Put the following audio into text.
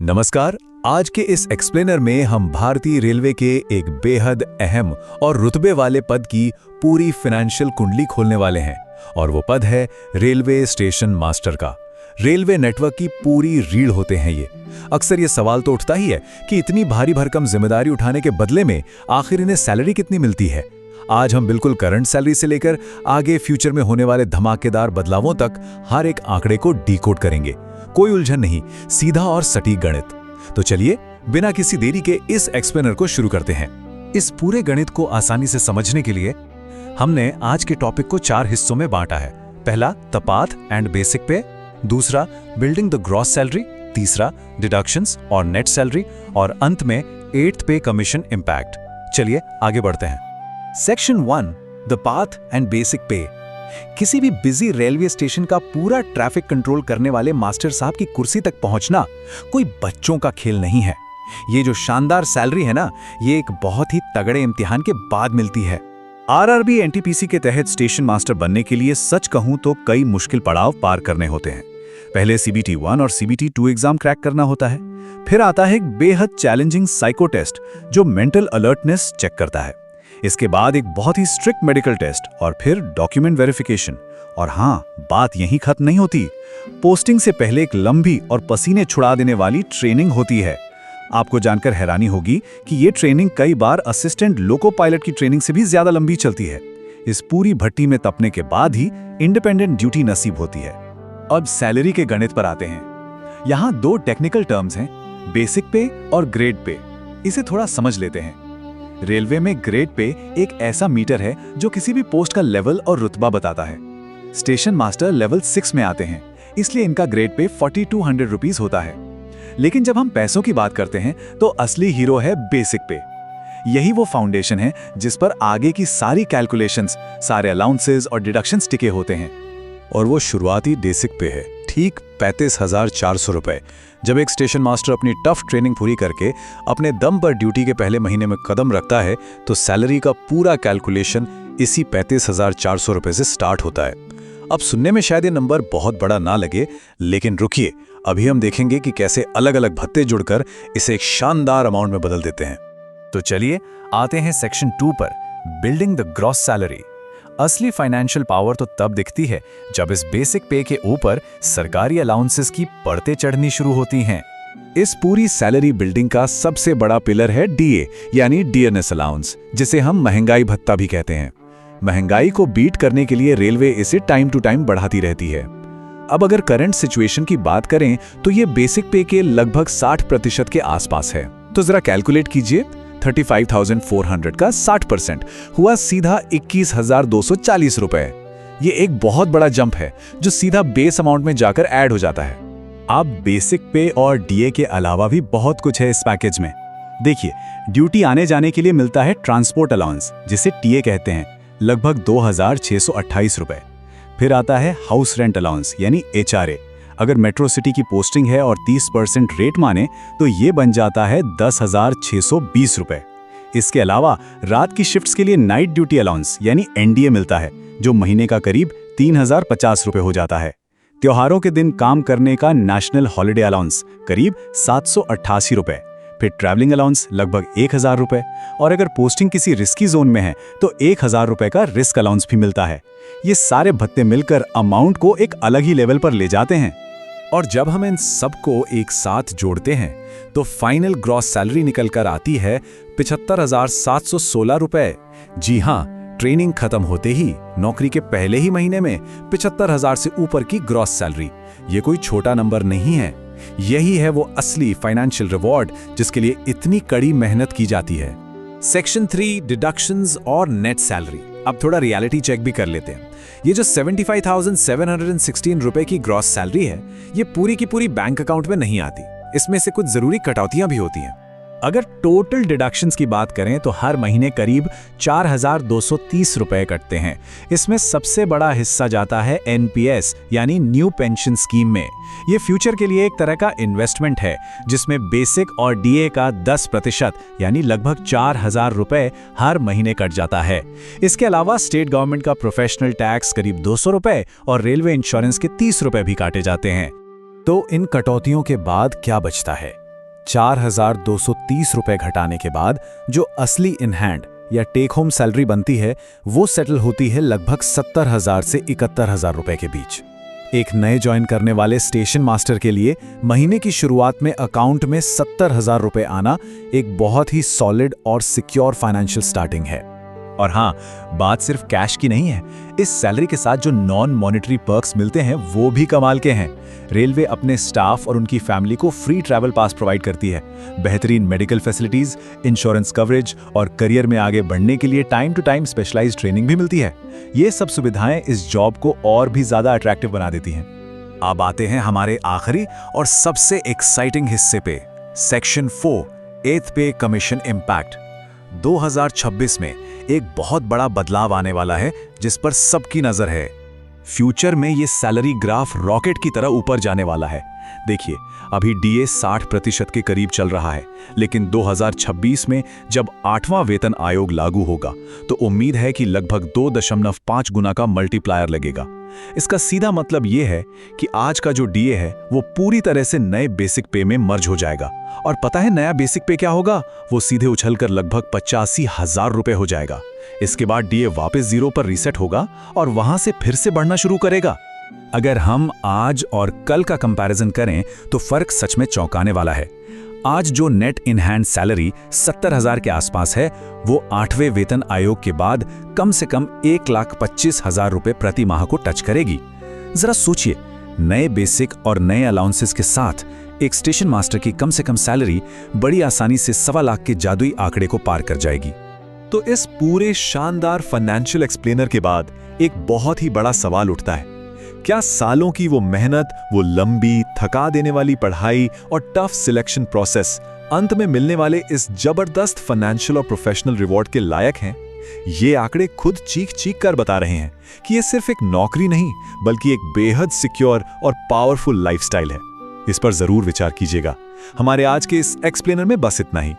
नमस्कार। आज के इस एक्सप्लेनर में हम भारतीय रेलवे के एक बेहद अहम और रुतबे वाले पद की पूरी फाइनेंशियल कुंडली खोलने वाले हैं और वो पद है रेलवे स्टेशन मास्टर का। रेलवे नेटवर्क की पूरी रीढ़ होते हैं ये। अक्सर ये सवाल तो उठता ही है कि इतनी भारी भरकम जिम्मेदारी उठाने के बदले में आखिर इन्हें सैलरी कितनी मिलती है। आज हम बिल्कुल करंट सैलरी से लेकर आगे फ्यूचर में होने वाले धमाकेदार बदलावों तक हर एक आंकड़े को डीकोड करेंगे। कोई उलझन नहीं, सीधा और सटीक गणित। तो चलिए बिना किसी देरी के इस एक्सप्लेनर को शुरू करते हैं। इस पूरे गणित को आसानी से समझने के लिए हमने आज के टॉपिक को 4 हिस्सों में बांटा है। पहला द पाथ एंड बेसिक पे, दूसरा बिल्डिंग द ग्रॉस सैलरी, तीसरा डिडक्शंस और नेट सैलरी और अंत में 8th पे कमीशन इंपैक्ट। चलिए आगे बढ़ते हैं। Section 1 the path and basic पे। किसी भी बिजी रेलवे स्टेशन का पूरा ट्रैफिक कंट्रोल करने वाले मास्टर साहब की कुर्सी तक पहुंचना कोई बच्चों का खेल नहीं है। ये जो शानदार सैलरी है ना, ये एक बहुत ही तगड़े इम्तिहान के बाद मिलती है। आरआरबी एनटीपीसी के तहत स्टेशन मास्टर बनने के लिए सच कहूं तो कई मुश्किल पड़ाव पार करने होते हैं। पहले CBT 1 और CBT 2 एग्जाम क्रैक करना होता है। फिर आता है एक बेहद चैलेंजिंग साइको टेस्ट जो मेंटल अलर्टनेस चेक करता है। इसके बाद एक बहुत ही स्ट्रिक्ट मेडिकल टेस्ट और फिर डॉक्यूमेंट वेरिफिकेशन। और हाँ, बात यहीं खत्म नहीं होती। पोस्टिंग से पहले एक लंबी और पसीने छुड़ा देने वाली ट्रेनिंग होती है। आपको जानकर हैरानी होगी कि ये ट्रेनिंग कई बार असिस्टेंट लोको पायलट की ट्रेनिंग से भी ज्यादा लंबी चलती है। इस पूरी भट्टी में तपने के बाद ही इंडिपेंडेंट ड्यूटी नसीब होती है। अब सैलरी के गणित पर आते हैं। यहाँ 2 टेक्निकल टर्म्स हैं, बेसिक पे और ग्रेड पे। इसे थोड़ा समझ लेते हैं। रेलवे में ग्रेड पे एक ऐसा मीटर है जो किसी भी पोस्ट का लेवल और रुतबा बताता है। स्टेशन मास्टर लेवल 6 में आते हैं, इसलिए इनका ग्रेड पे 4200 रुपीस होता है। लेकिन जब हम पैसों की बात करते हैं तो असली हीरो है बेसिक पे। यही वो फाउंडेशन है जिस पर आगे की सारी कैलकुलेशंस, सारे अलाउंसेस और डिडक्शंस टिके होते हैं। और वो शुरुआती बेसिक पे है ठीक 35,400 रुपए। जब एक स्टेशन मास्टर अपनी टफ ट्रेनिंग पूरी करके अपने दम पर ड्यूटी के पहले महीने में कदम रखता है तो सैलरी का पूरा कैलकुलेशन इसी 35,400 रुपए से स्टार्ट होता है। अब सुनने में शायद ये नंबर बहुत बड़ा ना लगे, लेकिन रुकिए, अभी हम देखेंगे कि कैसे अलग अलग भत्ते जुड़कर इसे एक शानदार अमाउंट में बदल देते हैं। तो चलिए आते हैं सेक्शन 2 पर, बिल्डिंग द ग्रॉस सैलरी। असली फाइनेंशियल पावर तो तब दिखती है जब इस बेसिक पे के ऊपर सरकारी अलाउंसेस की परतें चढ़नी शुरू होती हैं। इस पूरी सैलरी बिल्डिंग का सबसे बड़ा पिलर है DA यानी DNS अलाउंस, जिसे हम महंगाई भत्ता भी कहते हैं। महंगाई को बीट करने के लिए रेलवे इसे टाइम टू टाइम बढ़ाती रहती है। अब अगर करंट सिचुएशन की बात करें तो ये बेसिक पे के लगभग 60% के आसपास है। तो जरा कैलकुलेट कीजिए, 35,400 का 60% हुआ सीधा 21,240 रुपए। ये एक बहुत बड़ा जंप है जो सीधा बेस अमाउंट में जाकर ऐड हो जाता है। अब बेसिक पे और DA के अलावा भी बहुत कुछ है इस पैकेज में। देखिए, ड्यूटी आने जाने के लिए मिलता है ट्रांसपोर्ट अलाउंस, जिसे TA कहते हैं, लगभग 2,628 रुपए। फिर आता है हाउस रेंट अलाउंस यानी HRA। अगर मेट्रो सिटी की पोस्टिंग है और 30% रेट माने तो ये बन जाता है 10,620 रुपए। इसके अलावा रात की शिफ्ट्स के लिए नाइट ड्यूटी अलाउंस यानी NDA मिलता है, जो महीने का करीब 3,050 रुपए हो जाता है। त्योहारों के दिन काम करने का नेशनल हॉलिडे अलाउंस करीब 788 रुपए। फिर ट्रैवलिंग अलाउंस लगभग 1,000 रुपए। और अगर पोस्टिंग किसी रिस्की जोन में है तो 1,000 रुपए का रिस्क अलाउंस भी मिलता है। ये सारे भत्ते मिलकर अमाउंट को एक अलग ही लेवल पर ले जाते हैं। और जब हम इन सबको एक साथ जोड़ते हैं तो फाइनल ग्रॉस सैलरी निकल कर आती है 75,716 रुपए। जी हाँ, ट्रेनिंग खत्म होते ही नौकरी के पहले ही महीने में 75,000 से ऊपर की ग्रॉस सैलरी। ये कोई छोटा नंबर नहीं है। यही है वो असली फाइनेंशियल रिवॉर्ड जिसके लिए इतनी कड़ी मेहनत की जाती है। सेक्शन 3 डिडक्शंस और नेट सैलरी। अब थोड़ा रियलिटी चेक भी कर लेते हैं। ये जो 75,716 रुपए की ग्रॉस सैलरी है, ये पूरी की पूरी बैंक अकाउंट में नहीं आती। इसमें से कुछ जरूरी कटौतियां भी होती हैं। अगर टोटल डिडक्शंस की बात करें तो हर महीने करीब 4,230 रुपए कटते हैं। इसमें सबसे बड़ा हिस्सा जाता है NPS यानी न्यू पेंशन स्कीम में। ये फ्यूचर के लिए एक तरह का इन्वेस्टमेंट है जिसमें बेसिक और DA का 10% यानी लगभग 4,000 रुपए हर महीने कट जाता है। इसके अलावा स्टेट गवर्नमेंट का प्रोफेशनल टैक्स करीब 200 रुपए और रेलवे इंश्योरेंस के 30 रुपए भी काटे जाते हैं। तो इन कटौतियों के बाद क्या बचता है? 4,230 रुपए घटाने के बाद जो असली इन हैंड या टेक होम सैलरी बनती है वो सेटल होती है लगभग 70,000 से 71,000 रुपए के बीच। एक नए ज्वाइन करने वाले स्टेशन मास्टर के लिए महीने की शुरुआत में अकाउंट में 70,000 रुपए आना एक बहुत ही सॉलिड और सिक्योर फाइनेंशियल स्टार्टिंग है। और हाँ, बात सिर्फ कैश की नहीं है, इस सैलरी के साथ जो नॉन मॉनेटरी पर्क्स मिलते हैं वो भी कमाल के हैं। रेलवे अपने स्टाफ और उनकी फैमिली को फ्री ट्रैवल पास प्रोवाइड करती है, बेहतरीन मेडिकल फैसिलिटीज, इंश्योरेंस कवरेज और करियर में आगे बढ़ने के लिए time to time specialized training भी मिलती है। ये सब सुविधाएं इस जॉब को और भी ज्यादा अट्रैक्टिव बना देती हैं। अब आते हैं हमारे आखिरी और सबसे एक्साइटिंग हिस्से पे, सेक्शन 4, 8th पे कमीशन इम्पैक्ट। 2026 में एक बहुत बड़ा बदलाव आने वाला है जिस पर सबकी नजर है। फ्यूचर में ये सैलरी ग्राफ रॉकेट की तरह ऊपर जाने वाला है। देखिए, अभी डीए 60% के करीब चल रहा है, लेकिन 2026 में जब 8वां वेतन आयोग लागू होगा तो उम्मीद है कि लगभग 2.5 गुना का मल्टीप्लायर लगेगा। इसका सीधा मतलब ये है कि आज का जो डीए है वो पूरी तरह से नए बेसिक पे में मर्ज हो जाएगा। और पता है नया बेसिक पे क्या होगा? वो सीधे उछलकर लगभग 85,000 रुपए हो जाएगा। इसके बाद डीए वापस जीरो पर रीसेट होगा और वहां से फिर से बढ़ना शुरू करेगा। अगर हम आज और कल का कंपैरिजन करें तो फर्क सच में चौंकाने वाला है। आज जो नेट इन हैंड सैलरी 70,000 के आसपास है, वो 8वें वेतन आयोग के बाद कम से कम 1,25,000 रुपए प्रति माह को टच करेगी। जरा सोचिए, नए बेसिक और नए अलाउंसेस के साथ एक स्टेशन मास्टर की कम से कम सैलरी बड़ी आसानी से 1.25 लाख के जादुई आंकड़े को पार कर जाएगी। तो इस पूरे शानदार फाइनेंशियल एक्सप्लेनर के बाद एक बहुत ही बड़ा सवाल उठता है, क्या सालों की वो मेहनत, वो लंबी थका देने वाली पढ़ाई और टफ सिलेक्शन प्रोसेस अंत में मिलने वाले इस जबरदस्त फाइनेंशियल और प्रोफेशनल रिवॉर्ड के लायक हैं? ये आंकड़े खुद चीख चीख कर बता रहे हैं कि ये सिर्फ एक नौकरी नहीं बल्कि एक बेहद सिक्योर और पावरफुल लाइफस्टाइल है। इस पर जरूर विचार कीजिएगा। हमारे आज के इस एक्सप्लेनर में बस इतना ही।